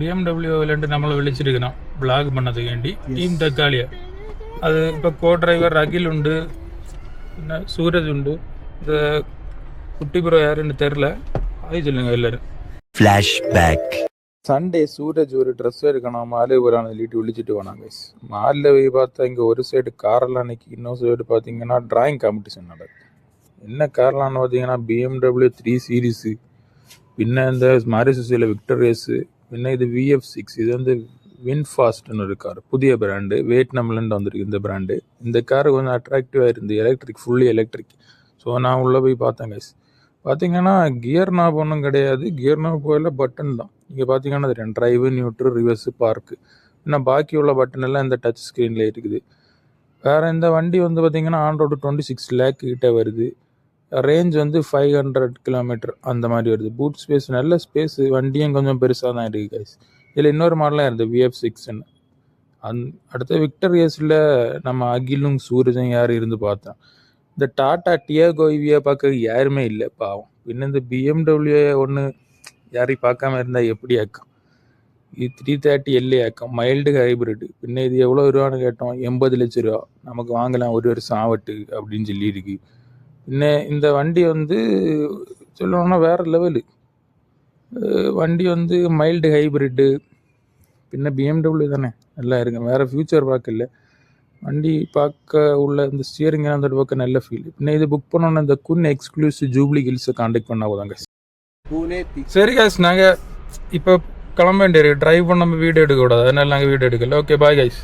BMW നമ്മളെ വിളിച്ചിരിക്കണം vlog பண்ணதுக்கு വേണ്ടി ടീം തക്കാളിയ അത് ഇപ്പോൾ കോ ഡ്രൈവർ അഖിൽ ഉണ്ട് പിന്നെ സൂരജ് ഉണ്ട് ഇത് കുട്ടി ബ്രോ யாருன்னு தெரியல ஆய் சொல்லுங்க எல்லாரும் ஃபிளாஷ் பேக் சண்டே சூரஜ் ஒரு ட்ரெஸ் எடுக்கணும் மாலை போகிறான்னு சொல்லிட்டு விழிச்சிட்டு போனாங்க. மாலில் போய் பார்த்தா இங்கே ஒரு சைடு காரெல்லாம் நிற்கி இன்னொரு சைடு பார்த்தீங்கன்னா டிராயிங் காம்படிஷன் நடக்குது. என்ன கார்லான்னு பார்த்தீங்கன்னா BMW 3 சீரீஸு, பின்ன இந்த மாரி சுசுக்கியில் விக்டர் ரேஸு, பின்ன இது VF6, இது வந்து வின்ஃபாஸ்ட்னு ஒரு கார், புதிய பிராண்டு, வியட்நாம்லேருந்து வந்திருக்கு இந்த பிராண்டு. இந்த கார் கொஞ்சம் அட்ராக்டிவாக இருந்து எலக்ட்ரிக், ஃபுல்லி எலக்ட்ரிக். ஸோ நான் உள்ளே போய் பார்த்தேன் கைஸ். பார்த்தீங்கன்னா கியர் நாப் ஒன்றும் கிடையாது, கியர் நாப் போயில பட்டன் தான். இங்கே பார்த்தீங்கன்னா அது ட்ரைவு, நியூட்ரு, ரிவர்ஸு, பார்க்கு, இன்னும் பாக்கி உள்ள பட்டன் எல்லாம் இந்த டச் ஸ்க்ரீனில் இருக்குது. வேறு இந்த வண்டி வந்து பார்த்திங்கன்னா ஆன்ரோடு 26 lakh கிட்டே வருது. ரேஞ்ச் வந்து 500 kilometer அந்த மாதிரி வருது. பூட் ஸ்பேஸ் நல்ல ஸ்பேஸு, வண்டியும் கொஞ்சம் பெருசாக தான் இருக்குது கைஸ். இதில் இன்னொரு மாடலாக இருந்தது VF6ன்னு. அடுத்த விக்டர் ரேஸில் நம்ம அகிலும் சூரஜும் யார் இருந்து பார்த்தோம். இந்த டாட்டா டியாகோ இவியை பார்க்க யாருமே இல்லை பாவம். பின்ன இந்த BMW ஒன்று யாரையும் பார்க்காம இருந்தால் எப்படி ஆக்கும். இது 330 LA ஆக்கும், மைல்டு ஹைப்ரிட். பின்ன இது எவ்வளோ ரூபான்னு கேட்டோம், 80 லட்சம் ரூபா. நமக்கு வாங்கலாம், ஒரு வருஷம் ஆவட்டு அப்படின்னு சொல்லியிருக்கு. பின்ன இந்த வண்டி வந்து சொல்லணும்னா வேறு லெவலு வண்டி, வந்து மைல்டு ஹைப்ரிட்டு. பின்ன BMW தானே, நல்லா இருக்கு, வேறு ஃப்யூச்சர் பார்க்கல. வண்டி பார்க்க உள்ள இந்த ஸ்டியரிங் அந்த பார்க்க நல்ல ஃபீல். பின்ன இது புக் பண்ணோன்னா இந்த குன் எக்ஸ்க்ளூசிவ் ஜூப்ளி ஹில்ஸை கான்டாக்ட் பண்ண போதாங்க. சரி கைஸ், நாங்கள் இப்போ கிளம்ப வேண்டியிருக்கு. ட்ரைவ் பண்ண நம்ம வீடியோ எடுக்கக்கூடாது, அதனால நாங்கள் வீடியோ எடுக்கல. Okay bye guys.